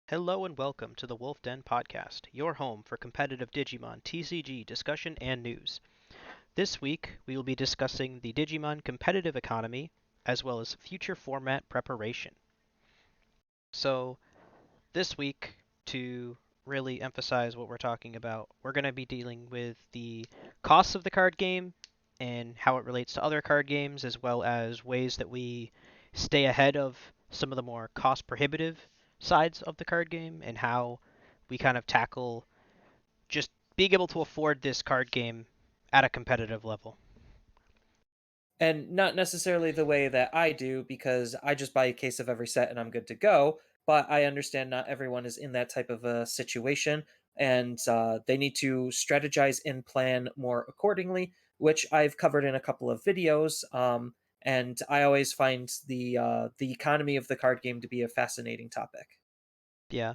Hello and welcome to the Wolf Den Podcast, your home for competitive Digimon TCG discussion and news. This week, we will be discussing the Digimon competitive economy as well as future format preparation. So, this week, to really emphasize what we're talking about, we're going to be dealing with the costs of the card game and how it relates to other card games, as well as ways that we stay ahead of some of the more cost prohibitive sides of the card game and how we kind of tackle just being able to afford this card game at a competitive level. And not necessarily the way that I do because I just buy a case of every set and I'm good to go. But I understand not everyone is in that type of a situation, and they need to strategize and plan more accordingly, which I've covered in a couple of videos. And I always find the economy of the card game to be a fascinating topic. Yeah.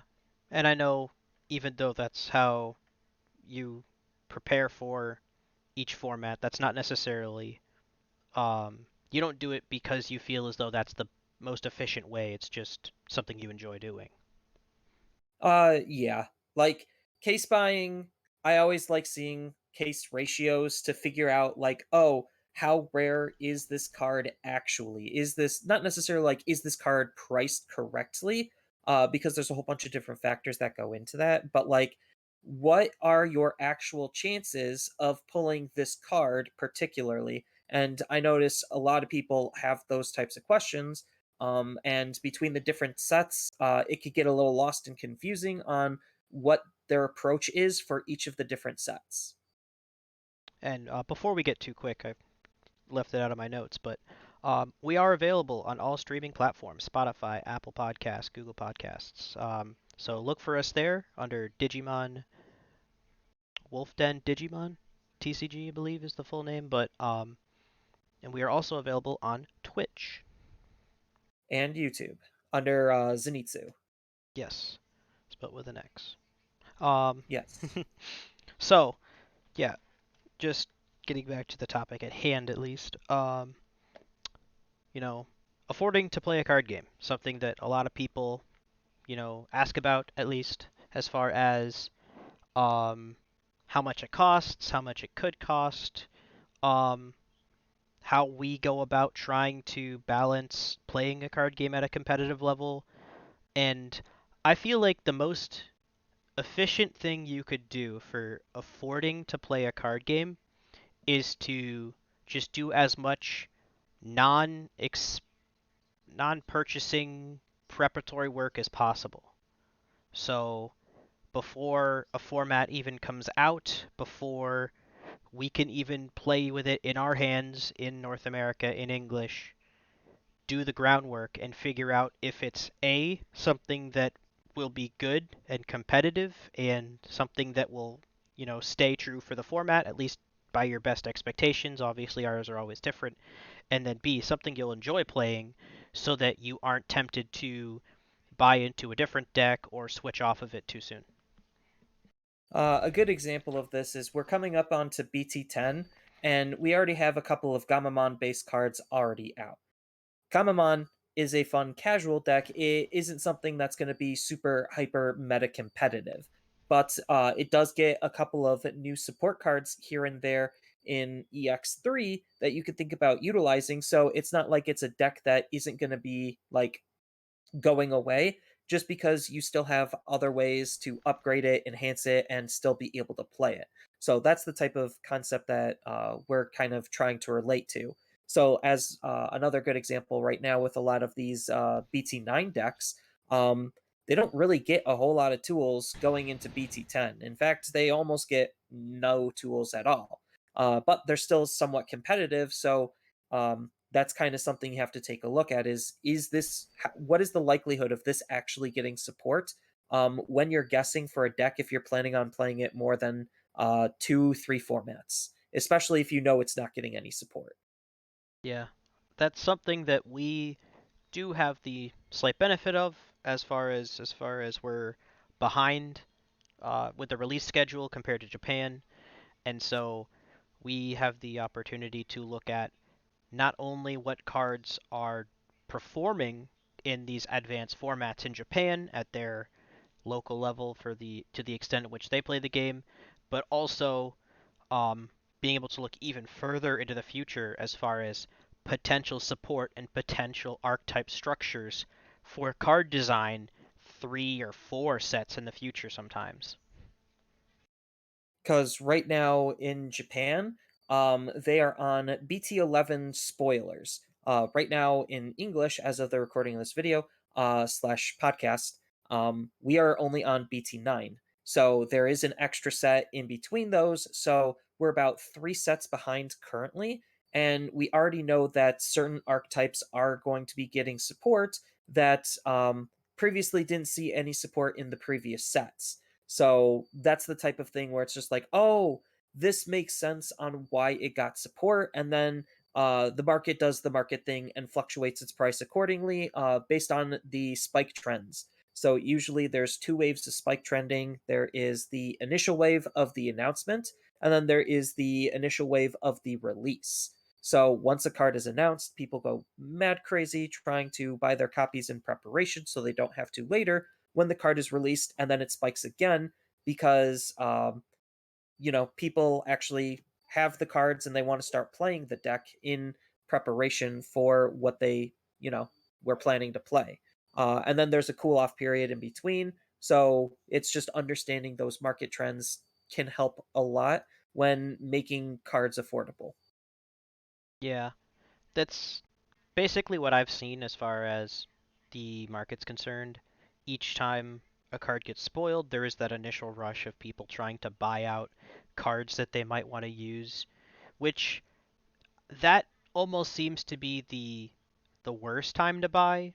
And I know even though that's how you prepare for each format, that's not necessarily you don't do it because you feel as though that's the most efficient way. It's just something you enjoy doing. Yeah. Like case buying, I always like seeing case ratios to figure out like, oh, how rare is this card actually? Is this not necessarily like is this card priced correctly? Because there's a whole bunch of different factors that go into that, but like what are your actual chances of pulling this card particularly? And I notice a lot of people have those types of questions, and between the different sets, it could get a little lost and confusing on what their approach is for each of the different sets. And before we get too quick, I left it out of my notes, but we are available on all streaming platforms: Spotify, Apple Podcasts, Google Podcasts. So look for us there under Digimon Wolf Den Digimon TCG, I believe is the full name. But and we are also available on Twitch. And YouTube under Zenitsu. Yes, spelled with an X. Um, Yes. so yeah, just getting back to the topic at hand, at least. You know, affording to play a card game, something that a lot of people, ask about at least as far as um, how much it costs, how much it could cost, um, how we go about trying to balance playing a card game at a competitive level. And I feel like the most efficient thing you could do for affording to play a card game is to just do as much non non purchasing preparatory work as possible. So before a format even comes out, before we can even play with it in our hands in North America in English, do the groundwork and figure out if it's A, something that will be good and competitive and something that will, stay true for the format, at least by your best expectations. Obviously, ours are always different. And then B, something you'll enjoy playing so that you aren't tempted to buy into a different deck or switch off of it too soon. A good example of this is we're coming up onto BT10, and we already have a couple of Gamamon based cards already out. Gamamon is a fun casual deck. It isn't something that's going to be super hyper meta competitive, but it does get a couple of new support cards here and there in EX3 that you could think about utilizing. So it's not like it's a deck that isn't going to be like going away just because you still have other ways to upgrade it, enhance it, and still be able to play it. So that's the type of concept that we're kind of trying to relate to. So, as another good example right now with a lot of these BT9 decks, they don't really get a whole lot of tools going into BT10. In fact, they almost get no tools at all. But they're still somewhat competitive. So, that's kind of something you have to take a look at is this what is the likelihood of this actually getting support when you're guessing for a deck if you're planning on playing it more than 2 3 formats, especially if you know it's not getting any support. Yeah, that's something that we do have the slight benefit of as far as we're behind with the release schedule compared to Japan, and so we have the opportunity to look at not only what cards are performing in these advanced formats in Japan at their local level for the to the extent in which they play the game, but also um, being able to look even further into the future as far as potential support and potential archetype structures for card design 3 or 4 sets in the future sometimes. Because right now in Japan, they are on BT11 spoilers. Right now in English, as of the recording of this video slash podcast, we are only on BT9. So there is an extra set in between those. So we're about 3 sets behind currently. And we already know that certain archetypes are going to be getting support that previously didn't see any support in the previous sets. So that's the type of thing where it's just like, oh, this makes sense on why it got support, and then the market does the market thing and fluctuates its price accordingly based on the spike trends. So usually there's 2 waves of spike trending. There is the initial wave of the announcement, and then there is the initial wave of the release. So once a card is announced, people go mad crazy trying to buy their copies in preparation so they don't have to later when the card is released, and then it spikes again because people actually have the cards and they want to start playing the deck in preparation for what they were planning to play. And then there's a cool off period in between. So it's just understanding those market trends can help a lot when making cards affordable. Yeah, that's basically what I've seen as far as the market's concerned. Each time a card gets spoiled, there is that initial rush of people trying to buy out cards that they might want to use, which that almost seems to be the worst time to buy,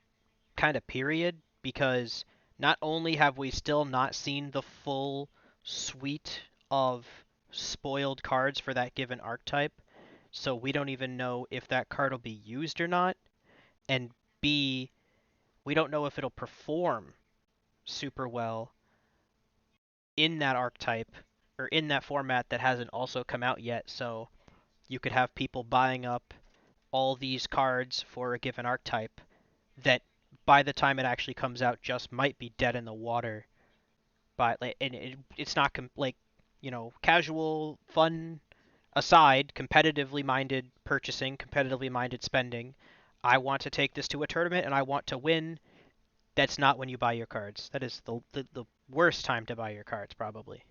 kind of period, because not only have we still not seen the full suite of spoiled cards for that given archetype, so we don't even know if that card will be used or not, and B, we don't know if it'll perform super well in that archetype or in that format that hasn't also come out yet. So you could have people buying up all these cards for a given archetype that by the time it actually comes out just might be dead in the water. But like, and it's not like casual fun aside, competitively minded purchasing, competitively minded spending. I want to take this to a tournament and I want to win. That's not when you buy your cards. That is the worst time to buy your cards, probably.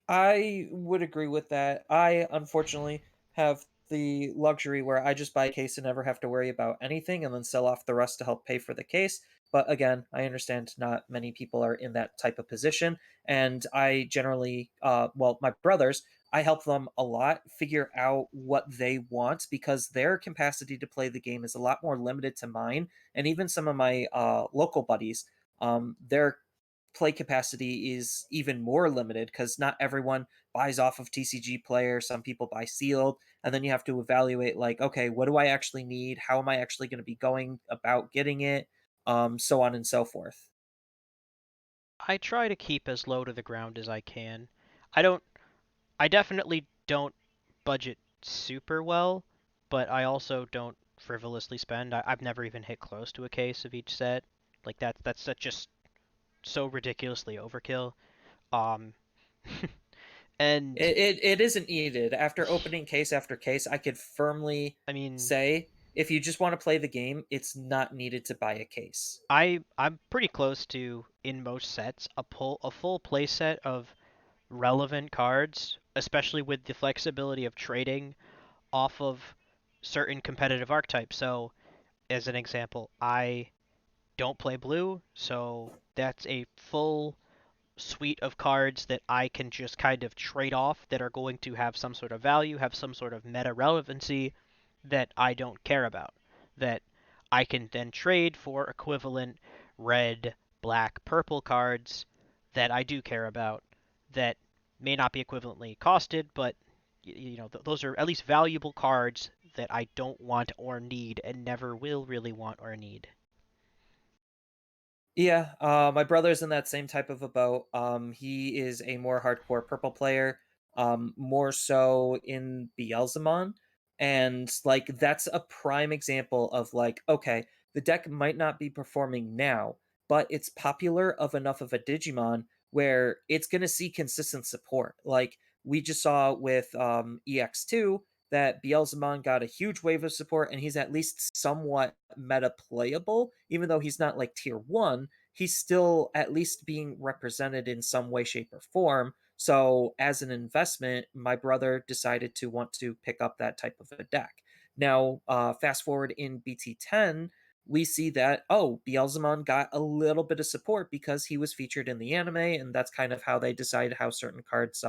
I would agree with that. I unfortunately have the luxury where I just buy a case and never have to worry about anything and then sell off the rest to help pay for the case. But again, I understand not many people are in that type of position. And I generally, my brothers, I help them a lot figure out what they want because their capacity to play the game is a lot more limited to mine. And even some of my local buddies, their play capacity is even more limited because not everyone buys off of TCG Player. Some people buy sealed, and then you have to evaluate like, okay, what do I actually need? How am I actually going to be going about getting it? So on and so forth. I try to keep as low to the ground as I can. I don't. I definitely don't budget super well, but I also don't frivolously spend. I've never even hit close to a case of each set. Like that's just so ridiculously overkill. Um, and It isn't needed. After opening case after case, I could firmly I mean, say if you just want to play the game, it's not needed to buy a case. I'm pretty close to in most sets a full play set of relevant cards, especially with the flexibility of trading off of certain competitive archetypes. So, as an example, I don't play blue, so that's a full suite of cards that I can just kind of trade off that are going to have some sort of value, have some sort of meta relevancy that I don't care about. That I can then trade for equivalent red, black, purple cards that I do care about that may not be equivalently costed, but those are at least valuable cards that I don't want or need and never will really want or need. Yeah, my brother's in that same type of a boat. He is a more hardcore purple player, more so in Beelzemon, and like that's a prime example of like, okay, the deck might not be performing now, but it's popular of enough of a Digimon where it's going to see consistent support. Like we just saw with EX2 that Beelzemon got a huge wave of support and he's at least somewhat meta playable, even though he's not like tier 1, he's still at least being represented in some way, shape, or form. So, as an investment, my brother decided to want to pick up that type of a deck. Now, fast forward in BT10, we see that, oh, Beelzemon got a little bit of support because he was featured in the anime, and that's kind of how they decide how certain cards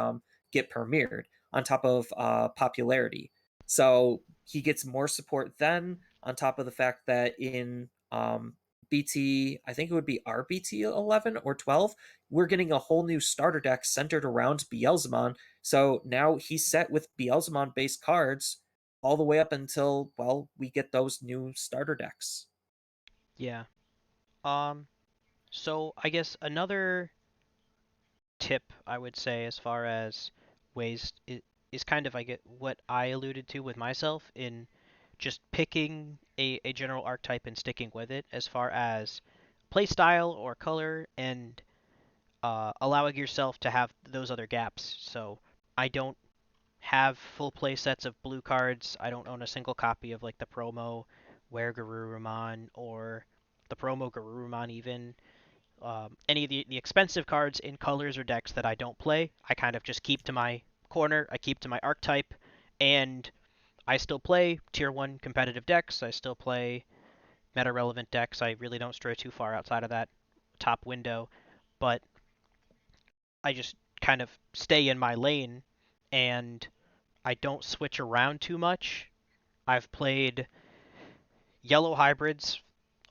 get premiered on top of popularity. So he gets more support then, on top of the fact that in BT, I think it would be RBT 11 or 12, we're getting a whole new starter deck centered around Beelzemon. So now he's set with Beelzemon based cards all the way up until, well, we get those new starter decks. Yeah. Um, so I guess another tip I would say as far as ways is kind of I get what I alluded to with myself in just picking a general archetype and sticking with it as far as play style or color and allowing yourself to have those other gaps. So I don't have full play sets of blue cards. I don't own a single copy of like the promo Were Garurumon or the promo Garurumon even. Any of the expensive cards in colors or decks that I don't play, I kind of just keep to my corner. I keep to my archetype, and I still play tier 1 competitive decks. I still play meta relevant decks. I really don't stray too far outside of that top window, but I just kind of stay in my lane and I don't switch around too much. I've played yellow hybrids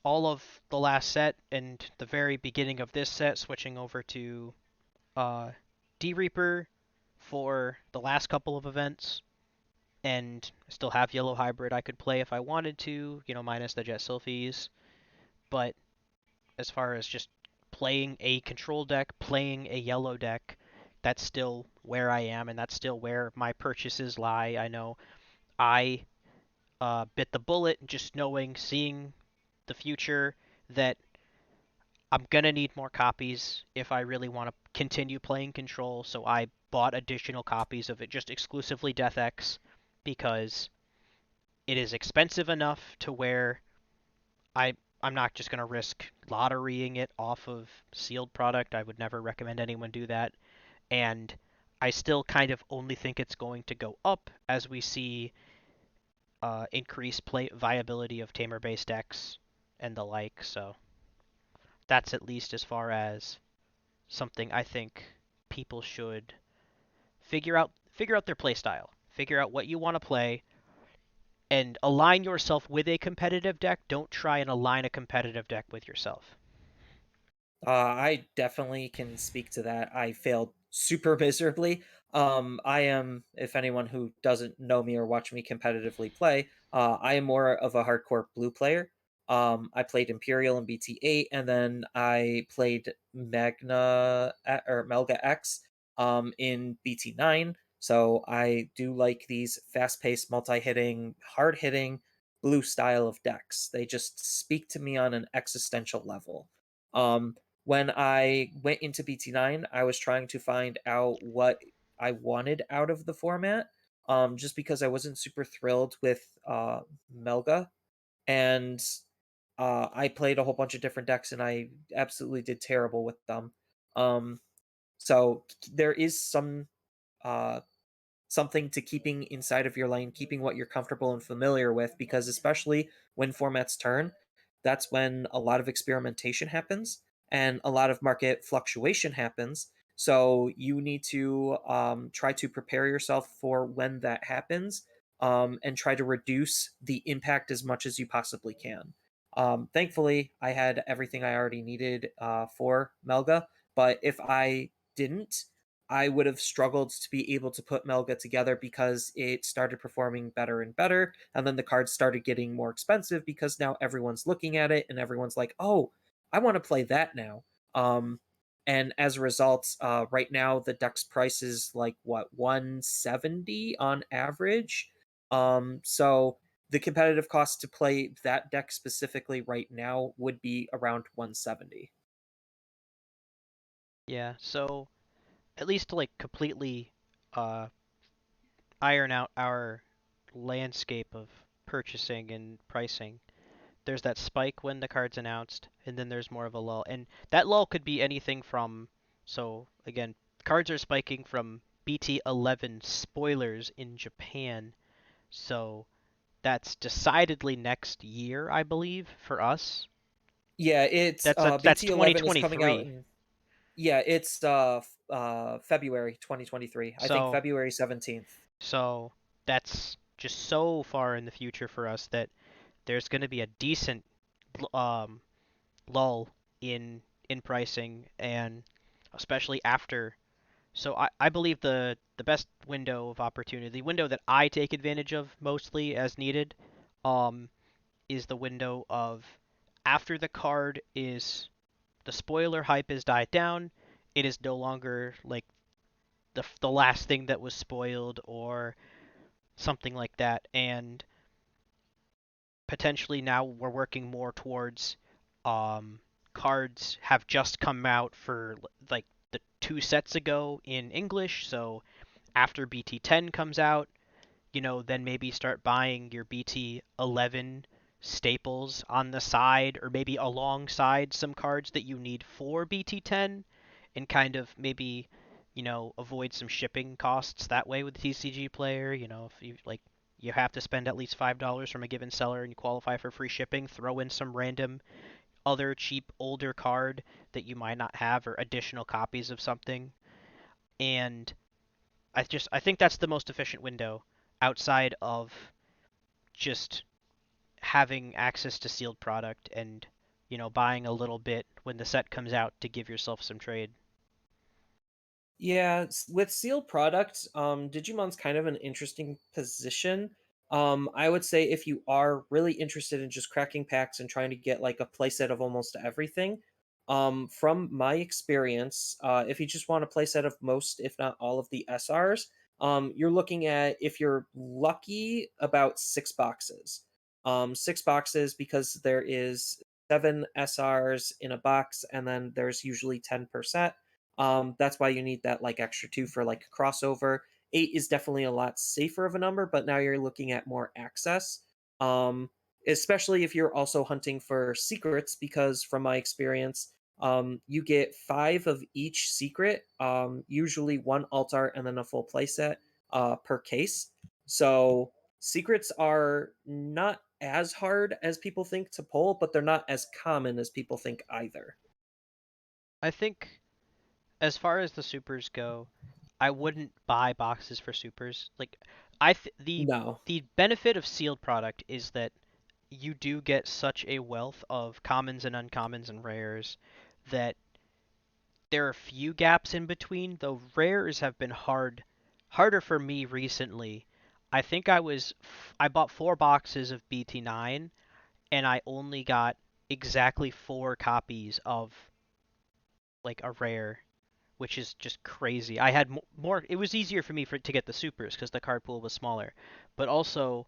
all of the last set and the very beginning of this set, switching over to uh, D Reaper for the last couple of events, and I still have yellow hybrid I could play if I wanted to, minus the Jet Sylphies. But as far as just playing a control deck, playing a yellow deck, that's still where I am, and that's still where my purchases lie. I know I bit the bullet just knowing, seeing the future that I'm gonna need more copies if I really want to continue playing Control, so I bought additional copies of it just exclusively Death X because it is expensive enough to where I I'm not just gonna risk lotterying it off of sealed product. I would never recommend anyone do that. And I still kind of only think it's going to go up as we see increased play viability of tamer based decks and the like. So that's at least as far as something I think people should figure out their play style. Figure out what you want to play and align yourself with a competitive deck. Don't try and align a competitive deck with yourself. I definitely can speak to that. I failed super miserably. I am, if anyone who doesn't know me or watch me competitively play, I am more of a hardcore blue player. I played Imperial in BT8, and then I played or Melga X in BT9. So I do like these fast-paced, multi-hitting, hard-hitting blue style of decks. They just speak to me on an existential level. Um, when I went into BT9, I was trying to find out what I wanted out of the format, just because I wasn't super thrilled with Melga. And I played a whole bunch of different decks and I absolutely did terrible with them. Um, so there is uh, something to keeping inside of your lane, keeping what you're comfortable and familiar with, because especially when formats turn, that's when a lot of experimentation happens and a lot of market fluctuation happens. So you need to try to prepare yourself for when that happens, and try to reduce the impact as much as you possibly can. Thankfully, I had everything I already needed for Melga, but if I didn't, I would have struggled to be able to put Melga together because it started performing better and better. And then the cards started getting more expensive because now everyone's looking at it and everyone's like, oh, I want to play that now. Um, and as a result, right now the deck's price is like what, 170 on average. So the competitive cost to play that deck specifically right now would be around 170. Yeah. So at least to like completely uh, iron out our landscape of purchasing and pricing, there's that spike when the card's announced, and then there's more of a lull. And that lull could be anything from, so again, cards are spiking from BT11 spoilers in Japan. So that's decidedly next year, I believe, for us. Yeah, it's That's BT11 is coming out 2023. in, yeah, it's February 2023. I think So February 17th. so that's just so far in the future for us that there's going to be a decent um, lull in pricing, and especially after. So I believe the best window of opportunity, the window that I take advantage of mostly as needed, um, is the window of after the spoiler hype is died down. It is no longer like the last thing that was spoiled or something like that, and potentially now we're working more towards um, cards have just come out for like the 2 sets ago in English. So after BT10 comes out, then maybe start buying your BT11 staples on the side or maybe alongside some cards that you need for BT10 and kind of maybe, avoid some shipping costs that way with the TCG player. If you have to spend at least $5 from a given seller and you qualify for free shipping, throw in some random other cheap older card that you might not have or additional copies of something. And I think that's the most efficient window outside of just having access to sealed product and buying a little bit when the set comes out to give yourself some trade. Yeah, with sealed product, Digimon's kind of an interesting position. I would say if you are really interested in just cracking packs and trying to get like a playset of almost everything, from my experience, if you just want a playset of most, if not all, of the SRs, you're looking at, if you're lucky, about 6 boxes. 6 boxes because there is 7 SRs in a box, and then there's usually 10%. That's why you need that like extra two for like a crossover. 8 is definitely a lot safer of a number, but now you're looking at more access. Um, Especially if you're also hunting for secrets, because from my experience, you get 5 of each secret, usually one alt art and then a full playset per case. So secrets are not as hard as people think to pull, but they're not as common as people think either. I think as far as the supers go, I wouldn't buy boxes for supers. Like No. the benefit of sealed product is that you do get such a wealth of commons and uncommons and rares that there are few gaps in between, though rares have been harder for me recently. I think I bought 4 boxes of BT9 and I only got exactly 4 copies of like a rare, which is just crazy. I had more. It was easier for me to get the supers because the card pool was smaller, but also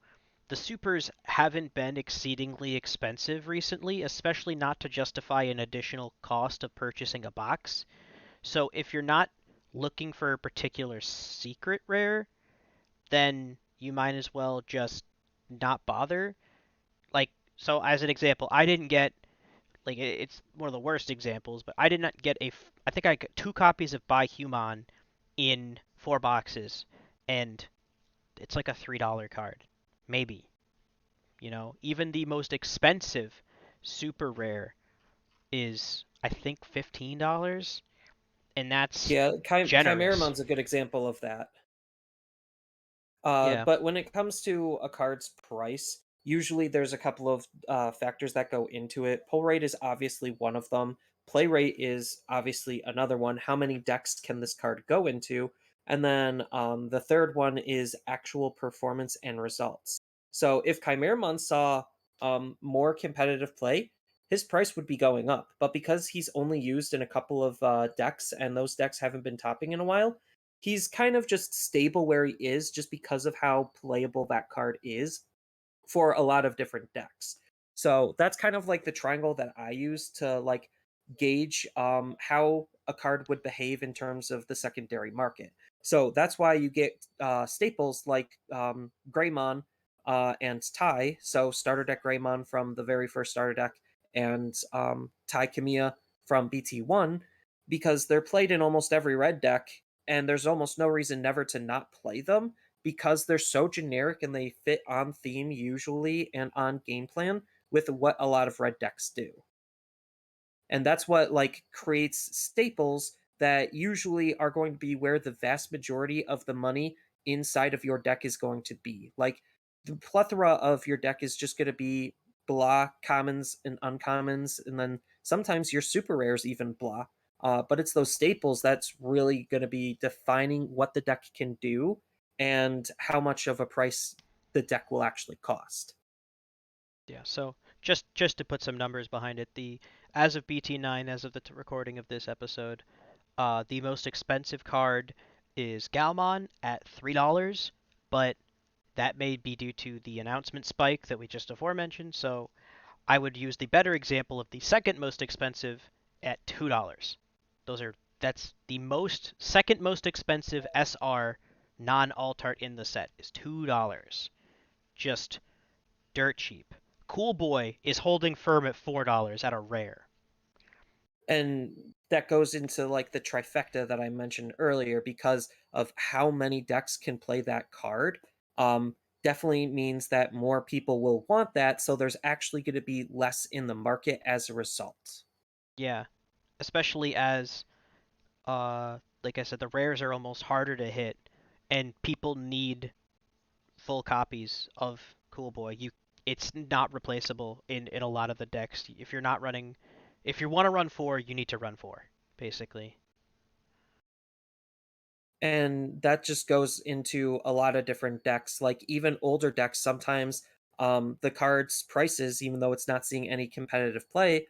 the supers haven't been exceedingly expensive recently, especially not to justify an additional cost of purchasing a box. So if you're not looking for a particular secret rare, then you might as well just not bother. Like, so as an example, I didn't get like it's one of the worst examples, but I did not get I think I got 2 copies of By Human in 4 boxes, and it's like a $3 card, maybe. Even the most expensive super rare is I think $15, and that's Yeah, generous. Chimeramon's a good example of that. Yeah, But when it comes to a card's price, usually there's a couple of factors that go into it. Pull rate is obviously one of them. Play rate is obviously another one. How many decks can this card go into? And then the third one is actual performance and results. So if Chimeramon saw more competitive play, his price would be going up. But because he's only used in a couple of decks and those decks haven't been topping in a while, he's kind of just stable where he is just because of how playable that card is for a lot of different decks. So that's kind of like the triangle that I use to like gauge how a card would behave in terms of the secondary market. So that's why you get staples like Greymon and Tai. So starter deck Greymon from the very first starter deck, and Tai Kamiya from BT1, because they're played in almost every red deck, and there's almost no reason never to not play them because they're so generic and they fit on theme usually and on game plan with what a lot of red decks do. And that's what like creates staples that usually are going to be where the vast majority of the money inside of your deck is going to be. Like the plethora of your deck is just going to be blah commons and uncommons, and then sometimes your super rares even blah. But it's those staples that's really going to be defining what the deck can do and how much of a price the deck will actually cost. Yeah, so just to put some numbers behind it, the as of BT9, as of the recording of this episode, the most expensive card is Galmon at $3, but that may be due to the announcement spike that we just aforementioned. So I would use the better example of the second most expensive at $2. That's the most second most expensive SR non-alt art in the set is $2. Just dirt cheap. Cool Boy is holding firm at $4 at a rare. And that goes into like the trifecta that I mentioned earlier because of how many decks can play that card. Um, Definitely means that more people will want that, so there's actually going to be less in the market as a result. Yeah, especially as like I said, the rares are almost harder to hit, and people need full copies of Cool Boy. It's not replaceable in a lot of the decks. If you're not running, if you want to run four, you need to run four, basically. And that just goes into a lot of different decks, like even older decks sometimes the card's prices, even though it's not seeing any competitive play,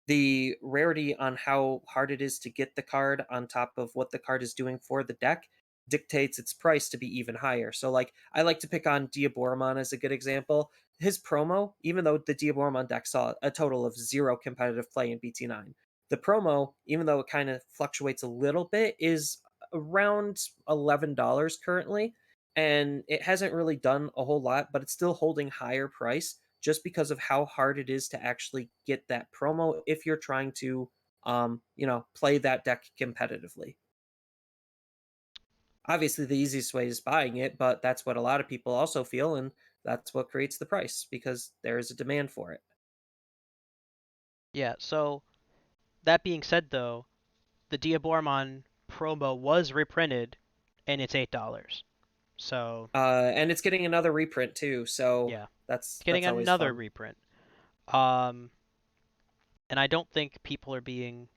the rarity on how hard it is to get the card on top of what the card is doing for the deck dictates its price to be even higher. So like I like to pick on Diaboromon as a good example. His promo, even though the Diaboromon deck saw a total of 0 competitive play in BT9, the promo, even though it kind of fluctuates a little bit, is around $11 currently, and it hasn't really done a whole lot, but it's still holding higher price just because of how hard it is to actually get that promo if you're trying to play that deck competitively. Obviously the easiest way is buying it, but that's what a lot of people also feel, and that's what creates the price because there is a demand for it. Yeah. So that being said, though, the Diaboromon promo was reprinted, and it's $8. So And it's getting another reprint too, so yeah, getting that's always another fun. reprint. Um, and I don't think people are being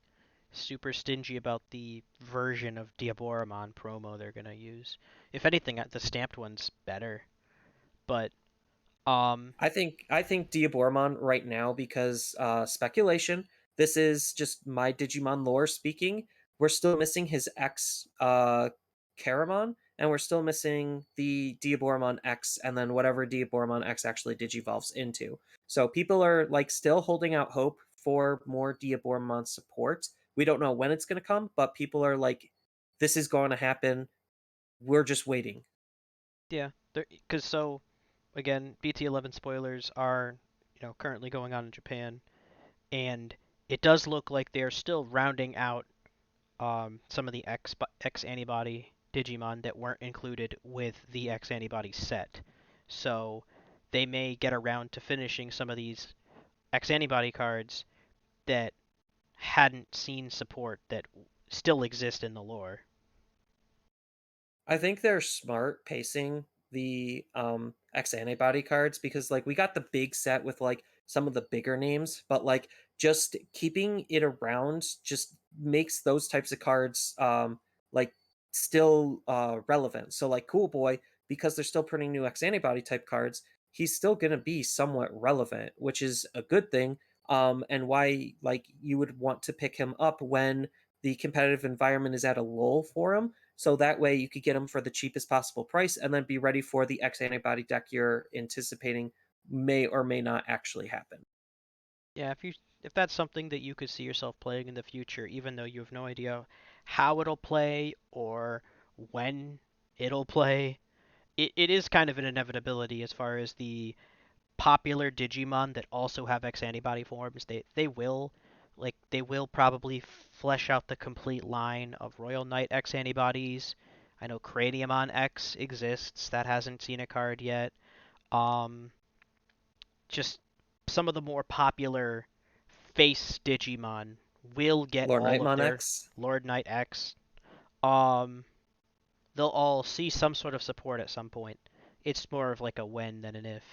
super stingy about the version of Diaboromon promo they're gonna use. If anything, the stamped one's better. But um, I think Diaboromon right now because speculation. This is just my Digimon lore speaking. We're still missing his X Caramon, and we're still missing the Diaboromon X, and then whatever Diaboromon X actually digivolves into. So people are like still holding out hope for more Diaboromon support. We don't know when it's going to come, but people are like, this is going to happen. We're just waiting. yeah, because so again, BT11 spoilers are currently going on in Japan, and it does look like they're still rounding out some of the X antibody Digimon that weren't included with the X antibody set. So they may get around to finishing some of these X antibody cards that hadn't seen support that still exist in the lore. I think they're smart pacing the X antibody cards because like we got the big set with like some of the bigger names, but like just keeping it around just makes those types of cards like still relevant. So like Cool Boy, because they're still printing new X antibody type cards, he's still gonna be somewhat relevant, which is a good thing. And why like you would want to pick him up when the competitive environment is at a lull for him, so that way you could get them for the cheapest possible price and then be ready for the X antibody deck you're anticipating may or may not actually happen. Yeah, if that's something that you could see yourself playing in the future, even though you have no idea how it'll play or when it'll play, it is kind of an inevitability as far as the popular Digimon that also have X antibody forms. They will probably flesh out the complete line of Royal Knight X antibodies. I know Craniumon X exists. That hasn't seen a card yet. Um, just some of the more popular face Digimon will get Lord all of Nightmon their X. Lord Knight X. Um, they'll all see some sort of support at some point. It's more of like a when than an if.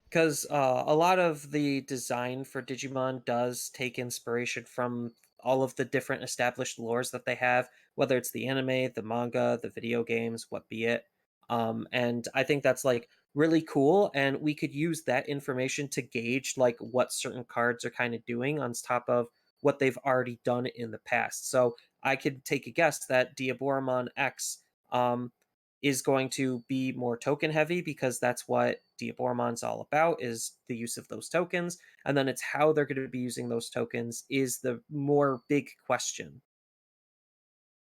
Because a lot of the design for Digimon does take inspiration from all of the different established lores that they have, whether it's the anime, the manga, the video games, what be it. And I think that's like really cool, and we could use that information to gauge like what certain cards are kind of doing on top of what they've already done in the past. So I could take a guess that Diaboromon X um, is going to be more token heavy because that's what Diaboromon's all about, is the use of those tokens, and then it's how they're going to be using those tokens is the more big question.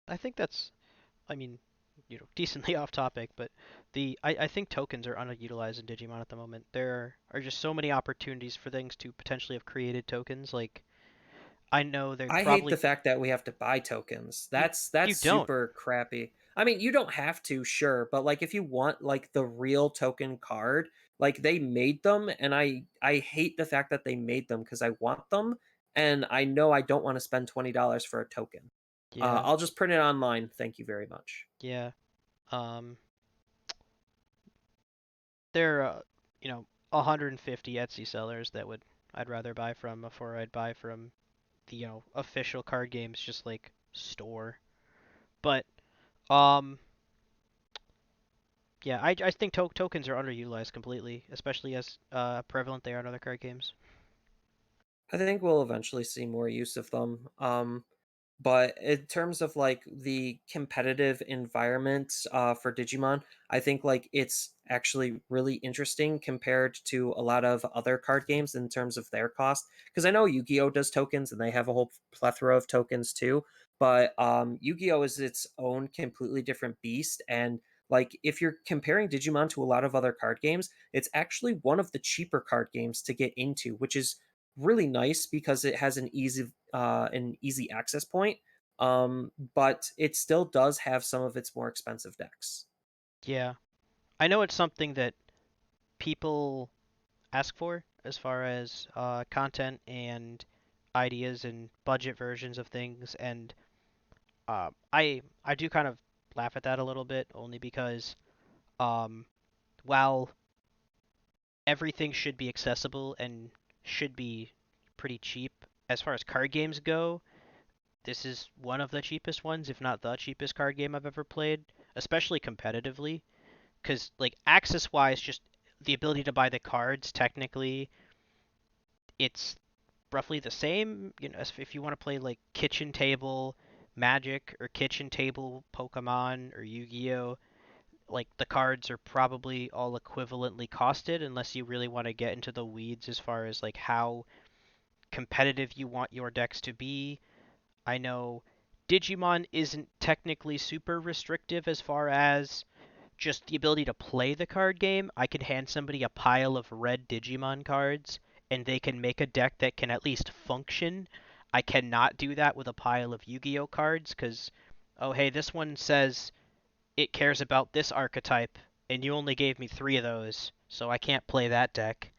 I think that's, I mean, decently off topic, but I think tokens are underutilized in Digimon at the moment. There are just so many opportunities for things to potentially have created tokens. Like I know they're I hate the probably fact that we have to buy tokens. you That's you don't. super crappy. I mean, you don't have to, sure, but like if you want like the real token card, like they made them, and I hate the fact that they made them because I want them, and I know I don't want to spend $20 for a token. Yeah, I'll just print it online. Thank you very much. yeah. Um, there are 150 Etsy sellers that would I'd rather buy from before I'd buy from the official card games just like store. But um, yeah, I think tokens are underutilized completely, especially as prevalent they are in other card games. I think we'll eventually see more use of them. But in terms of like the competitive environment for Digimon, I think like it's actually really interesting compared to a lot of other card games in terms of their cost. Because I know Yu-Gi-Oh does tokens and they have a whole plethora of tokens too. But Yu-Gi-Oh is its own completely different beast, and like if you're comparing Digimon to a lot of other card games, it's actually one of the cheaper card games to get into, which is really nice because it has an easy access point. But it still does have some of its more expensive decks. Yeah, I know it's something that people ask for as far as content and ideas and budget versions of things, and I do kind of laugh at that a little bit only because um, while everything should be accessible and should be pretty cheap as far as card games go, this is one of the cheapest ones, if not the cheapest card game I've ever played, especially competitively. Because like access wise, just the ability to buy the cards, technically, it's roughly the same. If you want to play like kitchen table Magic or kitchen table Pokemon or Yu-Gi-Oh, like the cards are probably all equivalently costed unless you really want to get into the weeds as far as like how competitive you want your decks to be. I know Digimon isn't technically super restrictive as far as just the ability to play the card game. I could hand somebody a pile of red Digimon cards and they can make a deck that can at least function. I cannot do that with a pile of Yu-Gi-Oh cards because, oh hey, this one says it cares about this archetype and you only gave me three of those, so I can't play that deck.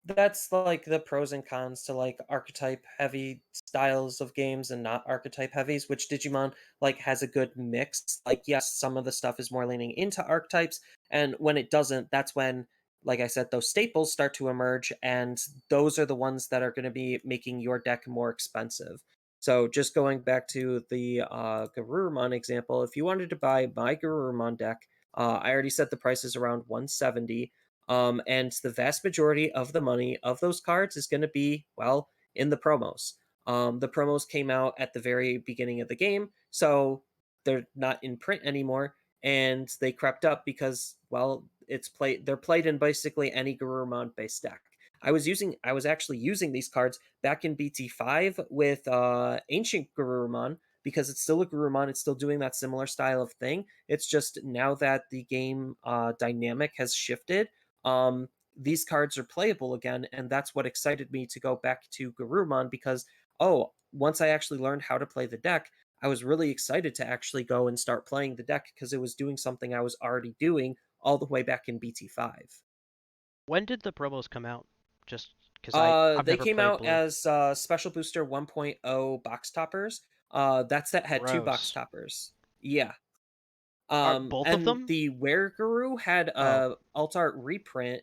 That's like the pros and cons to like archetype heavy styles of games and not archetype heavies, which Digimon like has a good mix. Like yes, some of the stuff is more leaning into archetypes, and when it doesn't, that's when, like I said, those staples start to emerge, and those are the ones that are going to be making your deck more expensive. So just going back to the Garurumon example, if you wanted to buy my Garurumon deck, I already set the prices around 170, and the vast majority of the money of those cards is going to be, well, in the promos. The promos came out at the very beginning of the game, so they're not in print anymore, and they crept up because, well, it's played. They're played in basically any Garurumon based deck. I was actually using these cards back in BT5 with Ancient Garurumon because it's still a Garurumon. It's still doing that similar style of thing. It's just now that the game dynamic has shifted. These cards are playable again, and that's what excited me to go back to Garurumon because once I actually learned how to play the deck, I was really excited to actually go and start playing the deck because it was doing something I was already doing all the way back in BT5. When did the promos come out? Just because I've They never came played out Blue. as Special Booster 1.0 box toppers. That set had two box Gross. toppers. Yeah. Are both of And them? the Were Guru had Oh, a alt art reprint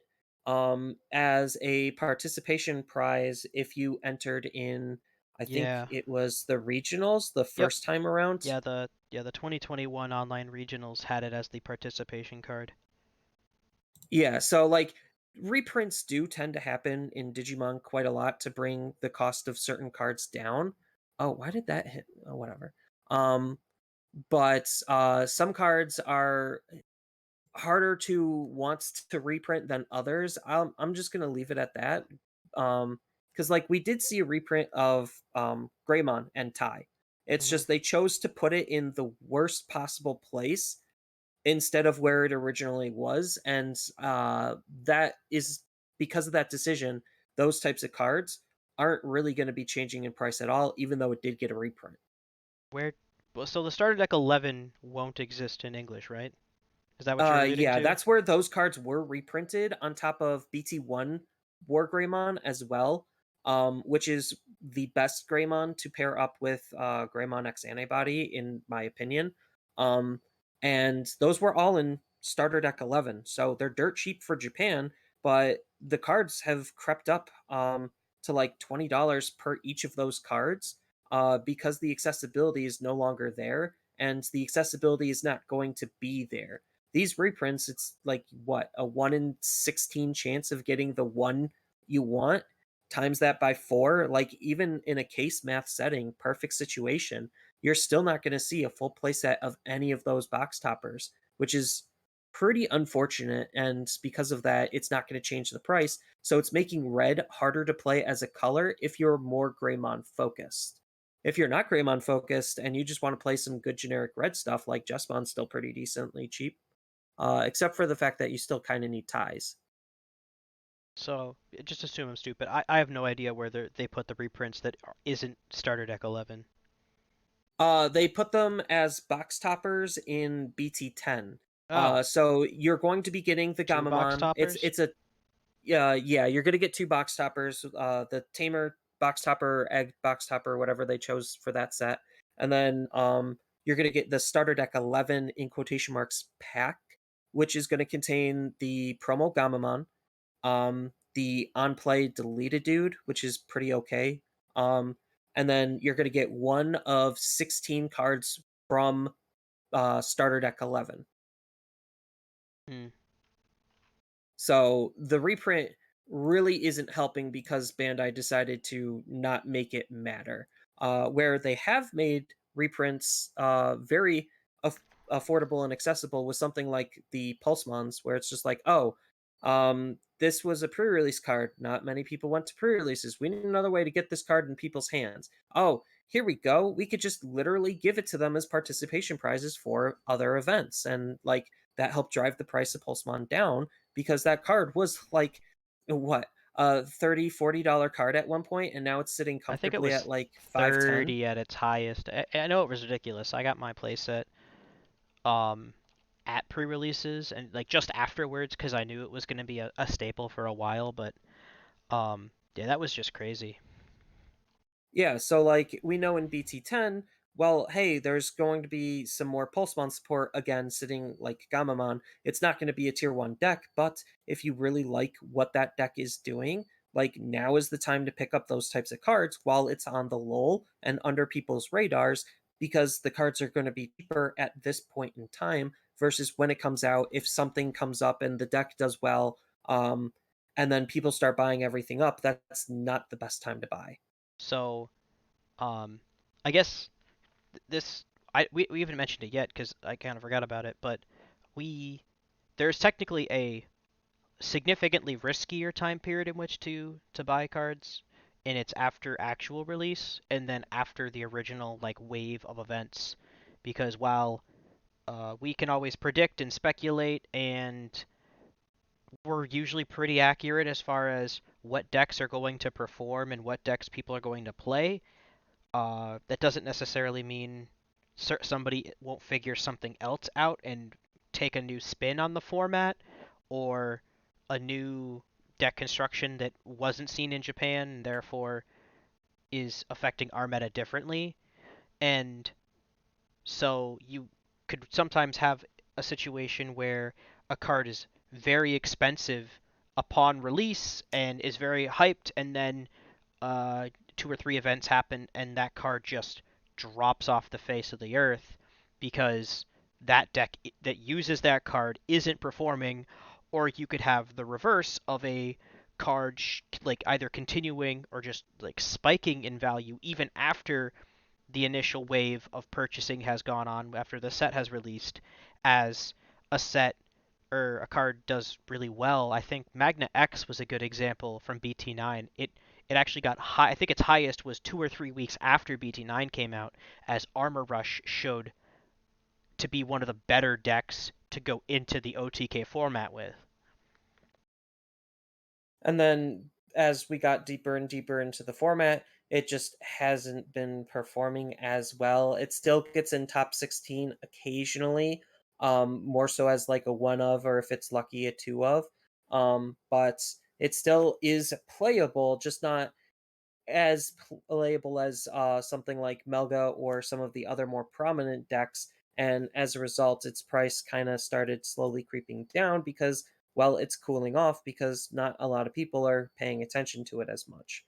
as a participation prize if you entered in, I think yeah. it was the regionals the Yep. first time around. Yeah, the 2021 online regionals had it as the participation card. Yeah, so like reprints do tend to happen in Digimon quite a lot to bring the cost of certain cards down. Oh, why did that hit? Oh, whatever. Um, but some cards are harder to want to reprint than others. I'm just gonna leave it at that. Because like we did see a reprint of Greymon and Tai. It's Hmm. just they chose to put it in the worst possible place instead of where it originally was, and that is because of that decision. Those types of cards aren't really going to be changing in price at all, even though it did get a reprint. Where? Well, so the starter deck 11 won't exist in English, right? Is that what you're alluding Yeah, to? that's where those cards were reprinted on top of BT1 War Greymon as well, which is the best Greymon to pair up with Greymon X Antibody, in my opinion. Um, and those were all in Starter Deck 11, so they're dirt cheap for Japan, but the cards have crept up to like $20 per each of those cards because the accessibility is no longer there, and the accessibility is not going to be there. These reprints, it's like what, a 1 in 16 chance of getting the one you want, times that by 4. Like even in a case math setting, perfect situation, you're still not going to see a full playset of any of those box toppers, which is pretty unfortunate. And because of that, it's not going to change the price, so it's making red harder to play as a color if you're more Greymon focused. If you're not Greymon focused and you just want to play some good generic red stuff, like Jesmon's still pretty decently cheap, except for the fact that you still kind of need ties. So just assume I'm stupid. I have no idea where they put the reprints that isn't starter deck 11. They put them as box toppers in BT10. Oh, So you're going to be getting the two box Gamamon. toppers? It's a yeah, you're gonna get two box toppers. The Tamer box topper, Egg box topper, whatever they chose for that set, and then you're gonna get the starter deck 11 in quotation marks pack, which is gonna contain the promo Gamamon, the on play deleted dude, which is pretty okay. Um, and then you're going to get one of 16 cards from starter deck 11. Hmm. So the reprint really isn't helping because Bandai decided to not make it matter. Where they have made reprints very aff- affordable and accessible with something like the Pulsemons, where it's just like, oh, this was a pre-release card. Not many people went to pre-releases. We need another way to get this card in people's hands. Oh, here we go. We could just literally give it to them as participation prizes for other events, and like that helped drive the price of Pulsemon down because that card was like what, a $30-$40 card at one point, and now it's sitting I think it comfortably at was like 510. 30 at its highest. I know it was ridiculous. I got my playset um at pre-releases and like just afterwards because I knew it was going to be a staple for a while, but yeah, that was just crazy. Yeah, so like we know in BT10, well, hey, there's going to be some more Pulsemon support again sitting like Gamamon. It's not going to be a tier 1 deck, but if you really like what that deck is doing, like now is the time to pick up those types of cards while it's on the lull and under people's radars, because the cards are going to be cheaper at this point in time versus when it comes out. If something comes up and the deck does well, and then people start buying everything up, that's not the best time to buy. So, um I guess this we haven't mentioned it yet because I kind of forgot about it, but we there's technically a significantly riskier time period in which to buy cards, and it's after actual release and then after the original like wave of events, because while we can always predict and speculate, and we're usually pretty accurate as far as what decks are going to perform and what decks people are going to play. That doesn't necessarily mean somebody won't figure something else out and take a new spin on the format, or a new deck construction that wasn't seen in Japan and therefore is affecting our meta differently. And so you could sometimes have a situation where a card is very expensive upon release and is very hyped, and then uh, two or three events happen, and that card just drops off the face of the earth because that deck that uses that card isn't performing. Or you could have the reverse of a card like either continuing or just like spiking in value even after the initial wave of purchasing has gone on, after the set has released, as a set or a card does really well. I think Magna X was a good example from BT9. It actually got high. I think its highest was 2 or 3 weeks after BT9 came out, as Armor Rush showed to be one of the better decks to go into the OTK format with. And then as we got deeper and deeper into the format, it just hasn't been performing as well. It still gets in top 16 occasionally, more so as like a one of, or if it's lucky, a two of. But it still is playable, just not as playable as something like Melga or some of the other more prominent decks. And as a result, its price kind of started slowly creeping down because, well, it's cooling off because not a lot of people are paying attention to it as much.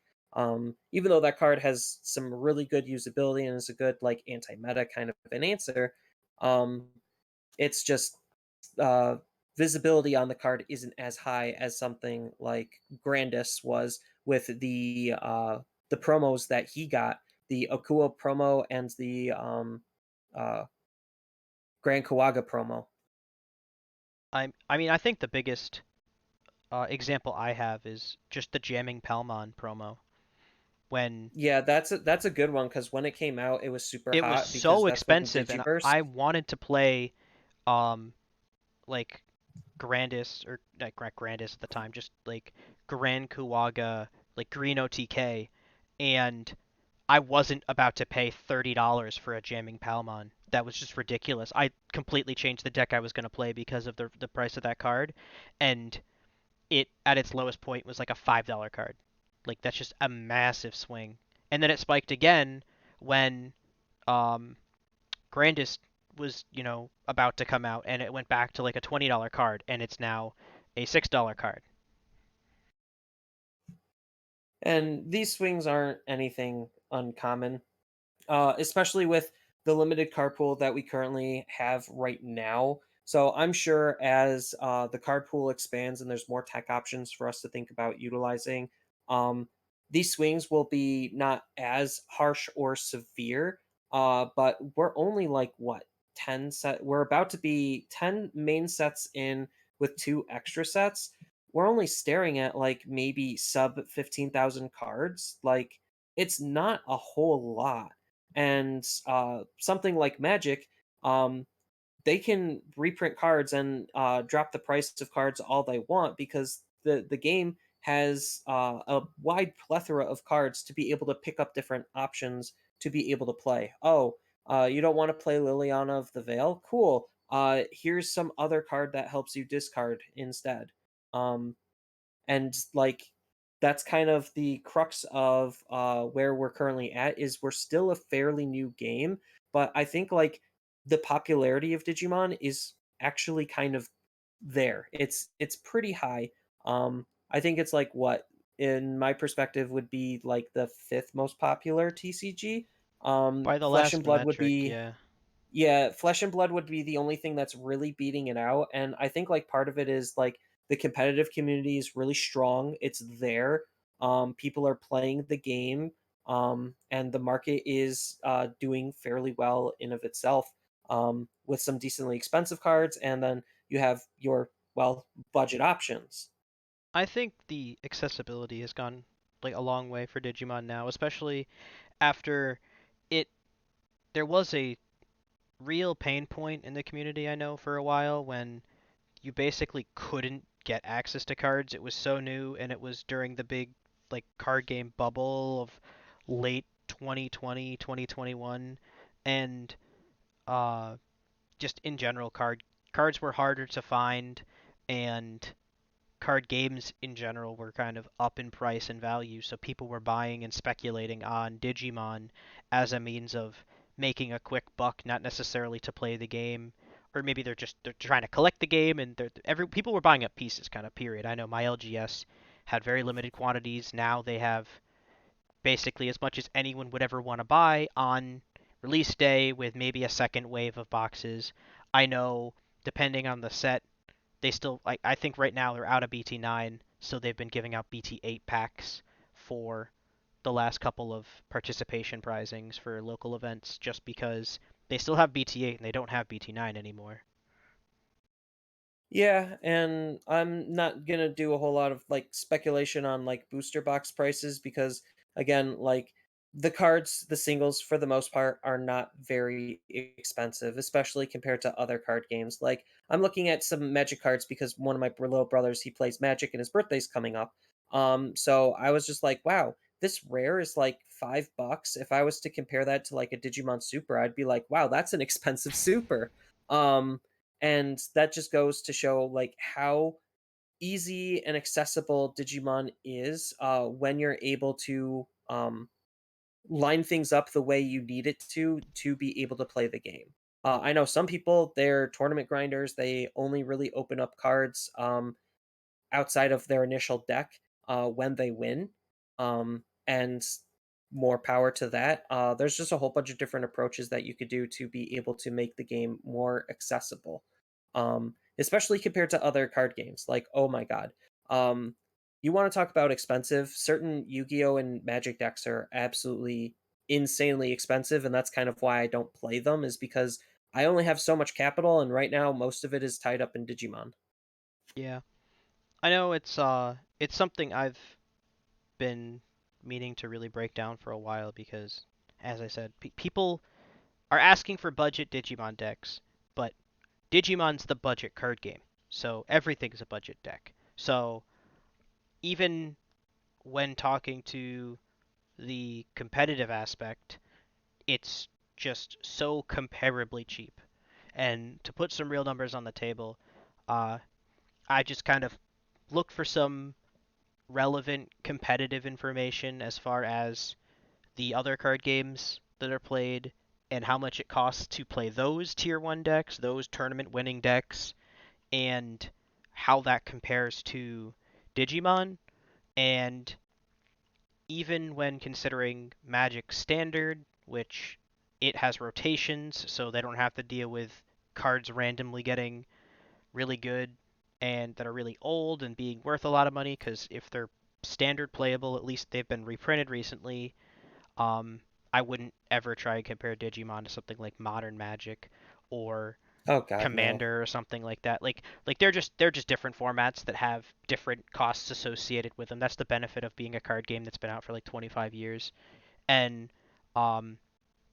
Even though that card has some really good usability and is a good like anti-meta kind of an answer, um, it's just uh, visibility on the card isn't as high as something like Grandis was with the promos that he got, the Akua promo and the uh, Grand Kawaga promo. I mean, I think the biggest example I have is just the Jamming Palmon promo. When Yeah, that's a good one because when it came out, it was super it was hot because so that's when expensive, and Digiverse. I wanted to play um like Grandis, or not Grandis at the time, just like Grand Kuwaga, like Green OTK, and I wasn't about to pay $30 for a Jamming Palmon. That was just ridiculous. I completely changed the deck I was going to play because of the price of that card, and it at its lowest point was like a $5 card. Like that's just a massive swing. And then it spiked again when um, Grandis was, about to come out, and it went back to like a $20 card, and it's now a $6 card. And these swings aren't anything uncommon, especially with the limited carpool that we currently have right now. So I'm sure as the card pool expands and there's more tech options for us to think about utilizing, um, these swings will be not as harsh or severe. But we're only like what 10 set. We're about to be 10 main sets in with two extra sets. We're only staring at like maybe sub 15,000 cards. Like it's not a whole lot. And something like Magic, um, they can reprint cards and drop the price of cards all they want because the game has a wide plethora of cards to be able to pick up different options to be able to play. Oh, you don't want to play Liliana of the Veil? Cool. Here's some other card that helps you discard instead. Um, and like that's kind of the crux of where we're currently at is we're still a fairly new game, but I think like the popularity of Digimon is actually kind of there. It's pretty high. I think it's like what in my perspective would be like the fifth most popular TCG. By the Flesh and last Blood would metric, be, yeah. yeah, Flesh and Blood would be the only thing that's really beating it out, and I think like part of it is like the competitive community is really strong. It's there. People are playing the game, and the market is doing fairly well in of itself, with some decently expensive cards, and then you have your well, budget options. I think the accessibility has gone like a long way for Digimon now, especially after it there was a real pain point in the community I know for a while when you basically couldn't get access to cards. It was so new and it was during the big like card game bubble of late 2020, 2021 and uh just in general cards were harder to find and card games in general were kind of up in price and value, so people were buying and speculating on Digimon as a means of making a quick buck, not necessarily to play the game, or maybe they're trying to collect the game and every people were buying up pieces kind of period. I know my LGS had very limited quantities. Now they have basically as much as anyone would ever want to buy on release day with maybe a second wave of boxes. I know depending on the set they still I think right now they're out of BT9, so they've been giving out BT8 packs for the last couple of participation prizings for local events just because they still have BT8 and they don't have BT9 anymore. Yeah, and I'm not gonna do a whole lot of like speculation on like booster box prices because again, like the cards, the singles for the most part are not very expensive, especially compared to other card games. Like I'm looking at some Magic cards because one of my little brothers he plays Magic and his birthday's coming up. So I was just like, wow, this rare is like $5. If I was to compare that to like a Digimon Super, I'd be like, wow, that's an expensive super. Um, and that just goes to show like how easy and accessible Digimon is when you're able to line things up the way you need it to be able to play the game. I know some people they're tournament grinders. They only really open up cards outside of their initial deck when they win. And more power to that. There's just a whole bunch of different approaches that you could do to be able to make the game more accessible, especially compared to other card games. Like, oh my god, um, you want to talk about expensive? Certain Yu-Gi-Oh and Magic decks are absolutely insanely expensive, and that's kind of why I don't play them. Is because I only have so much capital, and right now most of it is tied up in Digimon. Yeah. I know it's something I've been meaning to really break down for a while because as I said, people are asking for budget Digimon decks, but Digimon's the budget card game. So everything's a budget deck. So even when talking to the competitive aspect, it's just so comparably cheap. And to put some real numbers on the table, uh, I just kind of looked for some relevant competitive information as far as the other card games that are played and how much it costs to play those tier 1 decks, those tournament winning decks, and how that compares to Digimon. And even when considering Magic Standard, which it has rotations, so they don't have to deal with cards randomly getting really good and that are really old and being worth a lot of money, because if they're standard playable, at least they've been reprinted recently. Um, I wouldn't ever try and compare Digimon to something like Modern Magic or Oh god, no. Commander or something like that. Like they're just different formats that have different costs associated with them. That's the benefit of being a card game that's been out for like 25 years. And um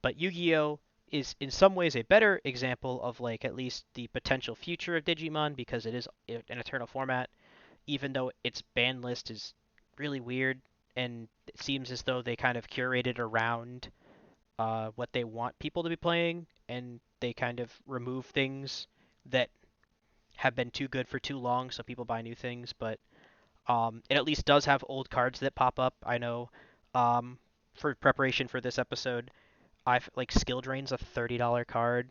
but Yu-Gi-Oh is in some ways a better example of like at least the potential future of Digimon because it is an eternal format even though its ban list is really weird and it seems as though they kind of curated around what they want people to be playing and they kind of remove things that have been too good for too long, so people buy new things. But it at least does have old cards that pop up. I know for preparation for this episode, I've like Skill Drain's a $30 card.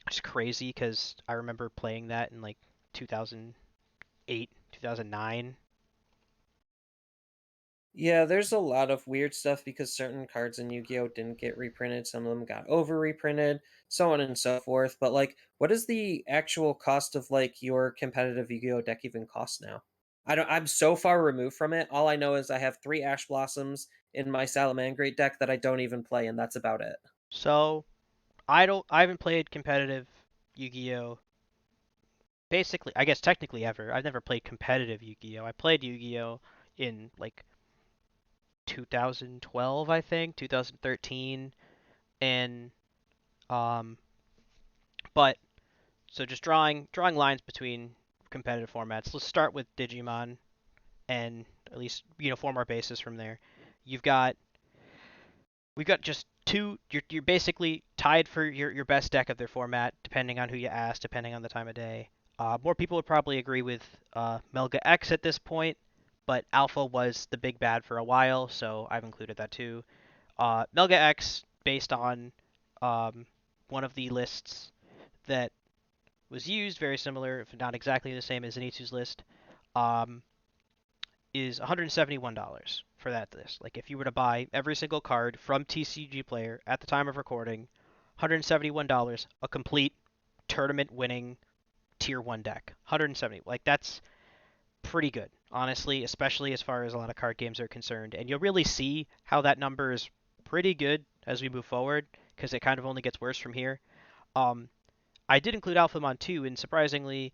It's crazy because I remember playing that in like 2008, 2009. Yeah, there's a lot of weird stuff because certain cards in Yu-Gi-Oh didn't get reprinted, some of them got over reprinted, so on and so forth. But like, what is the actual cost of like your competitive Yu-Gi-Oh deck even cost now? I'm so far removed from it. All I know is I have 3 Ash Blossoms in my Salamangreat deck that I don't even play, and that's about it. So I haven't played competitive Yu-Gi-Oh basically, I guess technically ever. I've never played competitive Yu-Gi-Oh. I played Yu-Gi-Oh in like 2012, I think, 2013, and um, but so just drawing lines between competitive formats. Let's start with Digimon and at least form our basis from there. You've got we've got just two. You're basically tied for your best deck of their format, depending on who you ask, depending on the time of day. More people would probably agree with Melga X at this point, but Alpha was the big bad for a while, so I've included that too. Melga X, based on um, one of the lists that was used, very similar, if not exactly the same as Zenitsu's list, um, is $171 for that list. Like if you were to buy every single card from TCG Player at the time of recording, $171, a complete tournament winning tier 1 deck. 170. Like that's pretty good, honestly, especially as far as a lot of card games are concerned. And you'll really see how that number is pretty good as we move forward because it kind of only gets worse from here. Um, I did include Alphamon too, and surprisingly,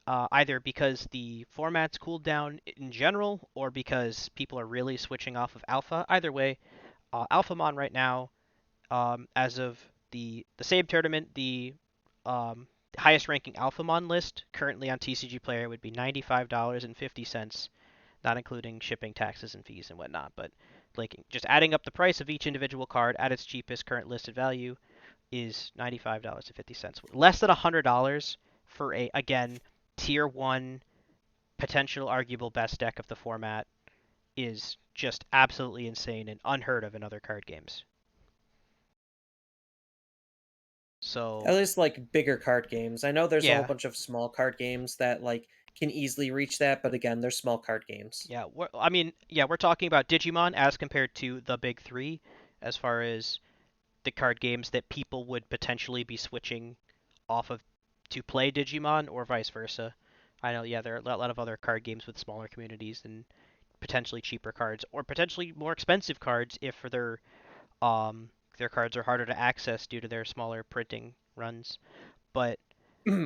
either because the format's cooled down in general or because people are really switching off of Alpha. Either way, Alphamon right now, as of the same tournament, the highest ranking Alphamon list currently on TCG Player would be $95.50, not including shipping, taxes, and fees and whatnot. But like just adding up the price of each individual card at its cheapest current listed value is $95.50, less than $100 for a again tier one potential arguable best deck of the format is just absolutely insane and unheard of in other card games. At So least like bigger card games. I know there's a whole yeah, bunch of small card games that like can easily reach that, but again, they're small card games. yeah. I mean, yeah, we're talking about Digimon as compared to the big three, as far as the card games that people would potentially be switching off of to play Digimon or vice versa. I know, yeah, there are a lot of other card games with smaller communities and potentially cheaper cards or potentially more expensive cards if um their cards are harder to access due to their smaller printing runs. But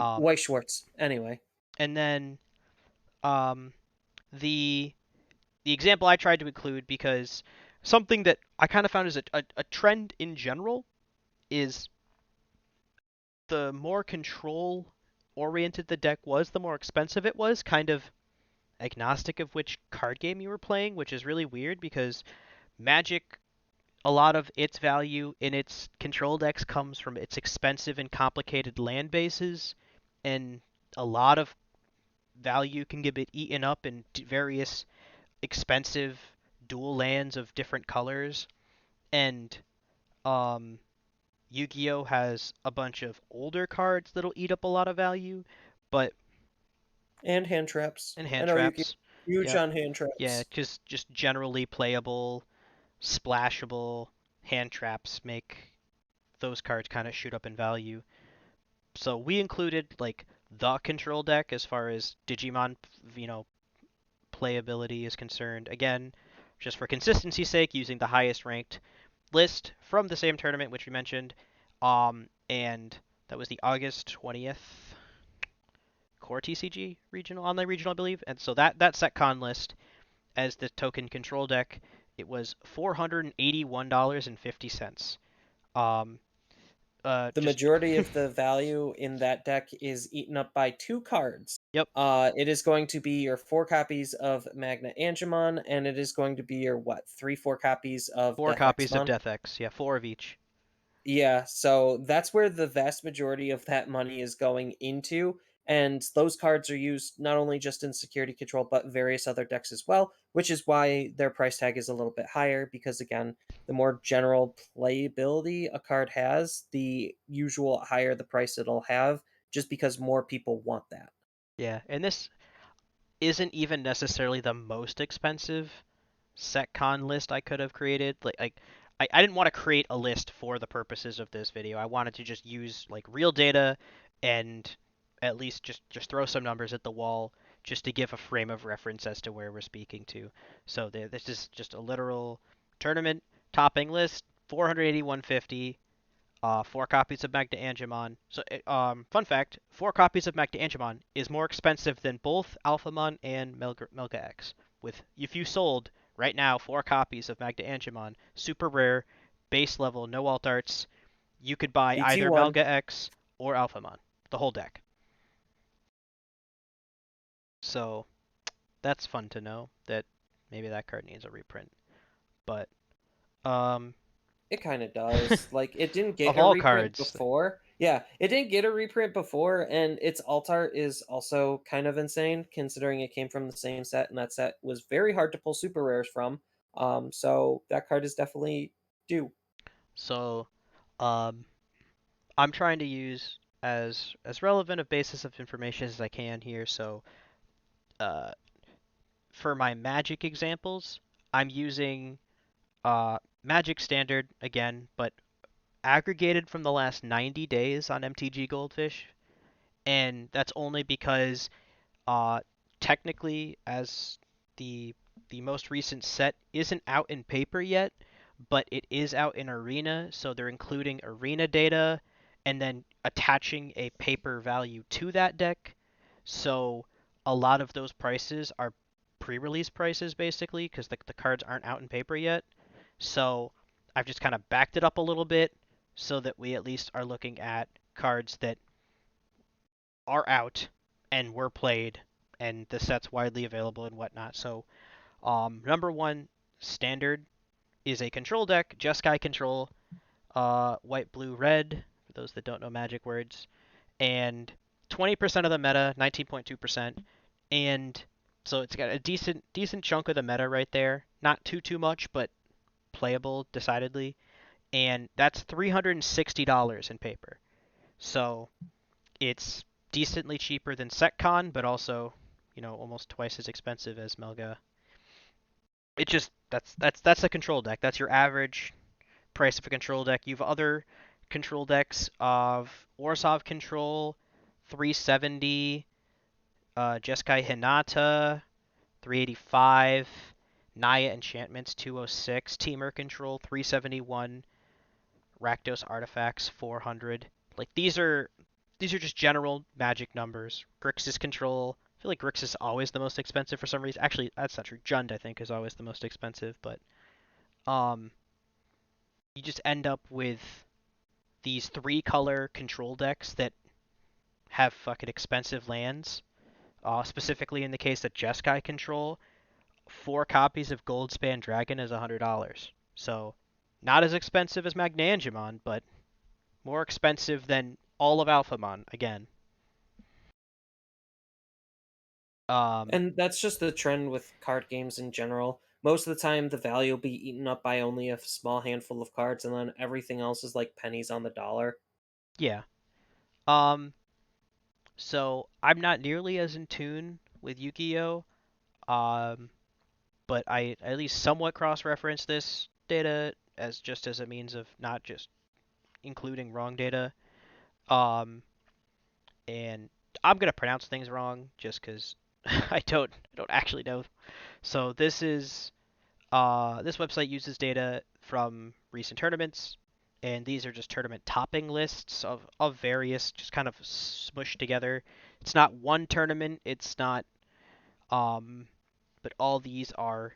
um White Schwartz. Anyway, and then um the the example I tried to include because something that I kind of found is a trend in general is the more control oriented the deck was, the more expensive it was, kind of agnostic of which card game you were playing, which is really weird because Magic, a lot of its value in its control decks comes from its expensive and complicated land bases, and a lot of value can get eaten up in various expensive dual lands of different colors. And um, Yu-Gi-Oh has a bunch of older cards that'll eat up a lot of value, but and hand traps. and I hand know you get traps. huge Yep. on hand Yeah, traps. just generally playable, splashable hand traps make those cards kind of shoot up in value. So we included like the control deck as far as Digimon, you know, playability is concerned. Again, just for consistency's sake, using the highest ranked list from the same tournament which we mentioned. And that was the August 20th core TCG regional online regional, I believe. And so that SecCon list as the token control deck, it was $481.50. Um, The just majority of the value in that deck is eaten up by two cards. yep, It is going to be your four copies of Magna Angemon, and it is going to be your what, three, four copies of four Death copies of Exmon. Death X. Yeah, four of each. Yeah, so that's where the vast majority of that money is going into. And those cards are used not only just in security control, but various other decks as well, which is why their price tag is a little bit higher. Because again, the more general playability a card has, the usual higher the price it'll have, just because more people want that. Yeah, and this isn't even necessarily the most expensive SecCon list I could have created. I didn't want to create a list for the purposes of this video. I wanted to just use like real data and at least just throw some numbers at the wall just to give a frame of reference as to where we're speaking to. So this is just a literal tournament topping list, 481.50. Four copies of Magna Angemon. So, fun fact: 4 copies of Magna Angemon is more expensive than both Alphamon and Melga X. With if you sold right now 4 copies of Magna Angemon, super rare, base level, no alt arts, you could buy either BT1. Melga X or Alphamon, the whole deck. So that's fun to know that maybe that card needs a reprint. But um, It kind of does. Like, it didn't get of a all reprint cards, before. Yeah, it didn't get a reprint before, and its alt art is also kind of insane, considering it came from the same set, and that set was very hard to pull super rares from. So that card is definitely due. so um, I'm trying to use as relevant a basis of information as I can here. So uh, for my Magic examples, I'm using Magic Standard again, but aggregated from the last 90 days on MTG Goldfish, and that's only because Uh, technically, as the the most recent set isn't out in paper yet, but it is out in Arena, so they're including Arena data and then attaching a paper value to that deck. So a lot of those prices are pre-release prices basically because the cards aren't out in paper yet. So I've just kind of backed it up a little bit so that we at least are looking at cards that are out and were played, and the set's widely available and whatnot. So, number one standard is a control deck, Jeskai control, white, blue, red, for those that don't know magic words, and 20% of the meta, 19.2%, and so it's got a decent chunk of the meta right there. Not too much, but playable decidedly, and that's $360 in paper. So it's decently cheaper than SetCon, but also, almost twice as expensive as Melga. It just that's a control deck. That's your average price of a control deck. You have other control decks of Orzhov Control, 370, Jeskai Hinata, 385, Naya Enchantments, 206, Temur Control, 371, Rakdos Artifacts, 400. Like these are just general magic numbers. Grixis Control. I feel like Grix is always the most expensive for some reason. Actually, that's not true. Jund, I think, is always the most expensive, but um, you just end up with these 3-color control decks that have fucking expensive lands. Specifically in the case of Jeskai Control, 4 copies of Goldspan Dragon is $100. So, not as expensive as Magnangemon, but more expensive than all of Alphamon again. Um, And that's just the trend with card games in general. Most of the time, the value will be eaten up by only a small handful of cards, and then everything else is like pennies on the dollar. yeah. Um, so I'm not nearly as in tune with Yu-Gi-Oh, um, but I at least somewhat cross-reference this data as just as a means of not just including wrong data. Um, and I'm gonna pronounce things wrong just because I don't actually know. So this website uses data from recent tournaments, and these are just tournament topping lists of various, just kind of smushed together. It's not one tournament, it's not, um, but all these are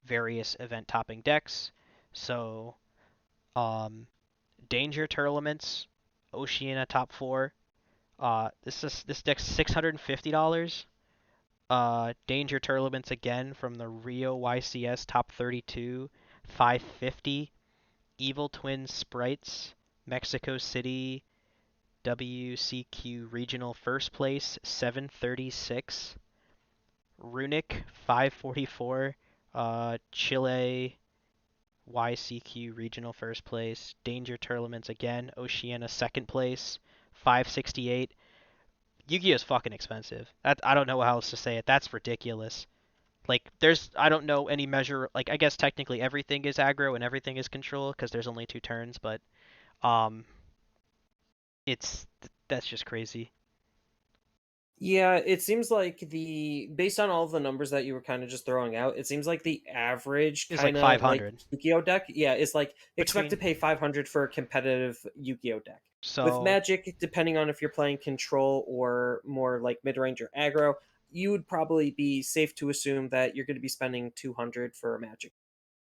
various event topping decks. So, um, Danger tournaments, Oceania top four. This deck's $650. Danger tournaments again from the Rio YCS top 32, 550. Evil Twin Sprites, Mexico City WCQ regional first place, 736. Runic 544. Chile YCQ regional first place. Danger tournaments again. Oceania second place, 568. Yu-Gi-Oh is fucking expensive. I don't know how else to say it. That's ridiculous. Like I don't know any measure. Like I guess technically everything is aggro and everything is control because there's only 2 turns, but um, that's just crazy. Yeah, it seems like the based on all of the numbers that you were kind of just throwing out, it seems like the average Is like kind of like 500 Yu-Gi-Oh deck, yeah, is like expect to between. pay 500 for a competitive Yu-Gi-Oh deck. With So, Magic, depending on if you're playing control or more like mid-range or aggro, you would probably be safe to assume that you're going to be spending 200 for a Magic.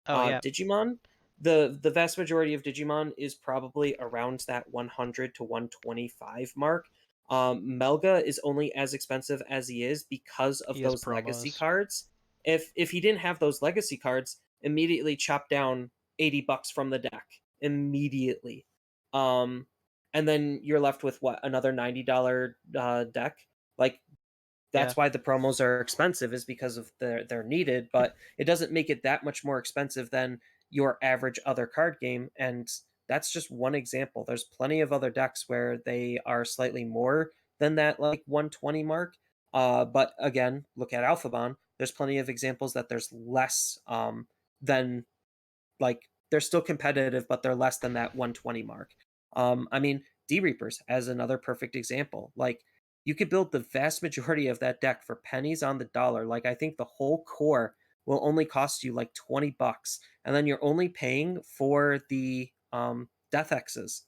oh yeah, Digimon, the vast majority of Digimon is probably around that 100 to 125 mark. Melga is only as expensive as he is because of he has those legacy promos. cards. If he didn't have those legacy cards, immediately chop down $80 from the deck immediately. Um, and then you're left with what, another $90 deck? Like, Yeah, that's why the promos are expensive, is because of they're needed, but it doesn't make it that much more expensive than your average other card game. And that's just one example. There's plenty of other decks where they are slightly more than that, like 120 mark. But again, look at Alphabon. There's plenty of examples that there's less than, like, they're still competitive, but they're less than that 120 mark. I mean, D Reapers as another perfect example. Like, you could build the vast majority of that deck for pennies on the dollar. Like, I think the whole core will only cost you like $20, and then you're only paying for the Death X's.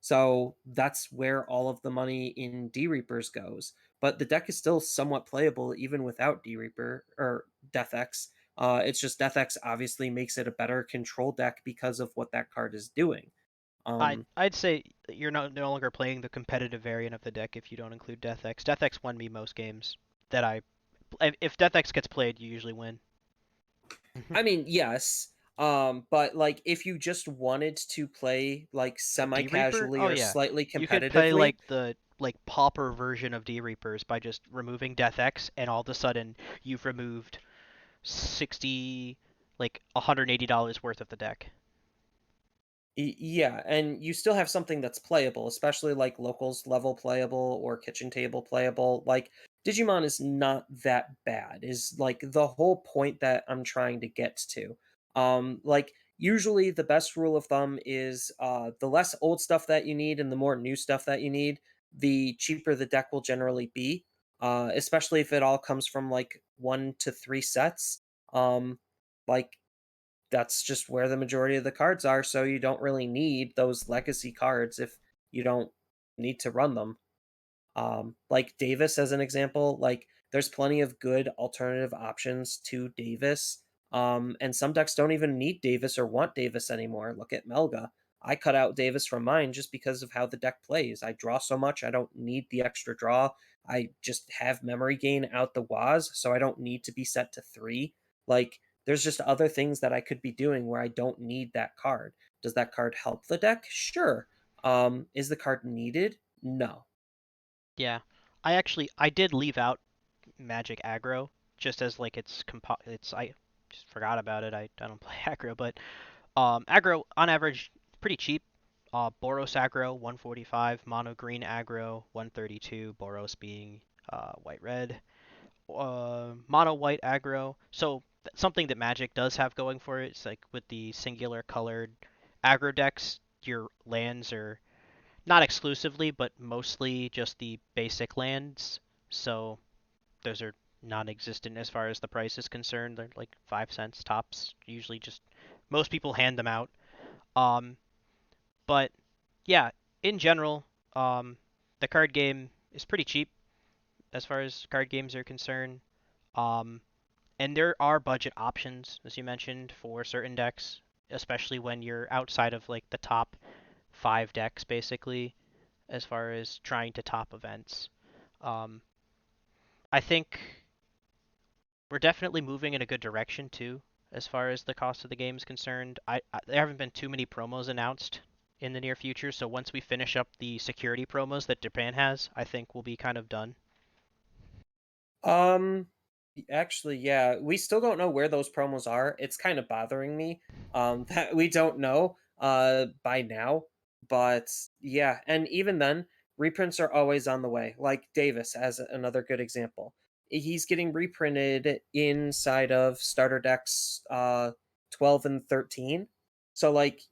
So that's where all of the money in D Reapers goes. But the deck is still somewhat playable even without D Reaper or Death X. It's just Death X obviously makes it a better control deck because of what that card is doing. I'd say you're no longer playing the competitive variant of the deck if you don't include Death X. Death X won me most games that I. If Death X gets played, you usually win. I mean, yes, but like if you just wanted to play like A semi D Reaper? casually Oh or yeah, slightly you could play competitively, like the pauper version of D Reapers by just removing Death X, and all of a sudden you've removed 60, like $180 worth of the deck. Yeah, and you still have something that's playable, especially like locals level playable or kitchen table playable. Like, Digimon is not that bad, is like the whole point that I'm trying to get to. Like, usually the best rule of thumb is the less old stuff that you need and the more new stuff that you need, the cheaper the deck will generally be. Especially if it all comes from like 1 to 3 sets. Um, like, that's just where the majority of the cards are, so you don't really need those legacy cards if you don't need to run them. Like Davis as an example, like there's plenty of good alternative options to Davis. And some decks don't even need Davis or want Davis anymore. Look at Melga. I cut out Davis from mine just because of how the deck plays. I draw so much, I don't need the extra draw. I just have memory gain out the waz, so I don't need to be set to 3. Like, there's just other things that I could be doing where I don't need that card. Does that card help the deck? Sure. Is the card needed? No. Yeah, I did leave out Magic Aggro just as like it's I just forgot about it. I don't play aggro, but aggro on average pretty cheap. Boros aggro 145, mono green aggro 132, Boros being white red. Mono white aggro. So something that Magic does have going for it is like with the singular colored aggro decks, your lands are not exclusively, but mostly just the basic lands. So those are non-existent as far as the price is concerned. They're like 5 cents tops. Usually, just most people hand them out. Um, but yeah, in general, the card game is pretty cheap as far as card games are concerned. Um, and there are budget options, as you mentioned, for certain decks, especially when you're outside of like the top 5 decks, basically, as far as trying to top events. Um, I think we're definitely moving in a good direction too, as far as the cost of the game is concerned. There haven't been too many promos announced in the near future, so once we finish up the security promos that Japan has, I think we'll be kind of done. Um, Actually, yeah, we still don't know where those promos are. It's kind of bothering me that we don't know by now. But yeah, and even then, reprints are always on the way. Like Davis as another good example. He's getting reprinted inside of starter decks 12 and 13. So like,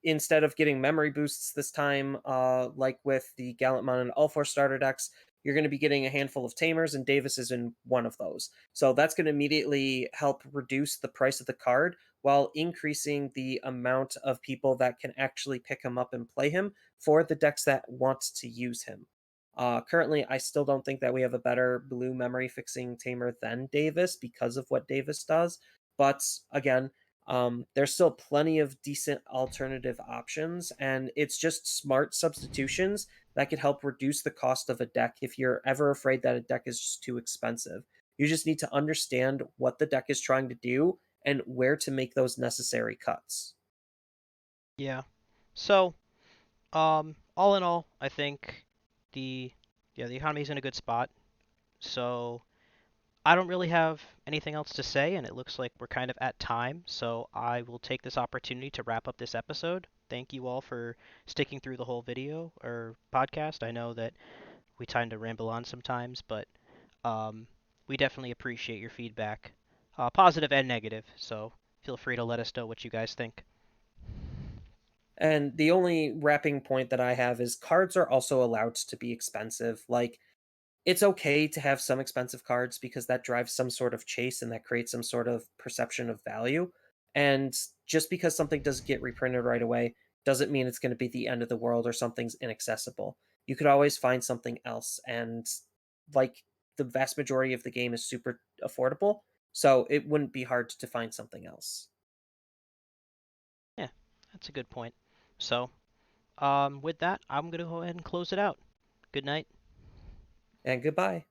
instead of getting memory boosts this time, like with the Gallantmon and All 4 starter decks, you're going to be getting a handful of tamers, and Davis is in one of those. So that's going to immediately help reduce the price of the card while increasing the amount of people that can actually pick him up and play him for the decks that want to use him. Currently, I still don't think that we have a better blue memory fixing tamer than Davis because of what Davis does. But again, there's still plenty of decent alternative options, and it's just smart substitutions that could help reduce the cost of a deck if you're ever afraid that a deck is just too expensive. You just need to understand what the deck is trying to do and where to make those necessary cuts. Yeah. So, all in all, I think the the economy's in a good spot. So I don't really have anything else to say, and it looks like we're kind of at time. So I will take this opportunity to wrap up this episode. Thank you all for sticking through the whole video or podcast. I know that we tend to ramble on sometimes, but um, we definitely appreciate your feedback, positive and negative. So feel free to let us know what you guys think. And the only wrapping point that I have is cards are also allowed to be expensive. Like, it's okay to have some expensive cards because that drives some sort of chase and that creates some sort of perception of value. And just because something doesn't get reprinted right away doesn't mean it's going to be the end of the world or something's inaccessible. You could always find something else. And like the vast majority of the game is super affordable. So it wouldn't be hard to find something else. Yeah, that's a good point. So with that, I'm gonna go ahead and close it out. Good night. And goodbye.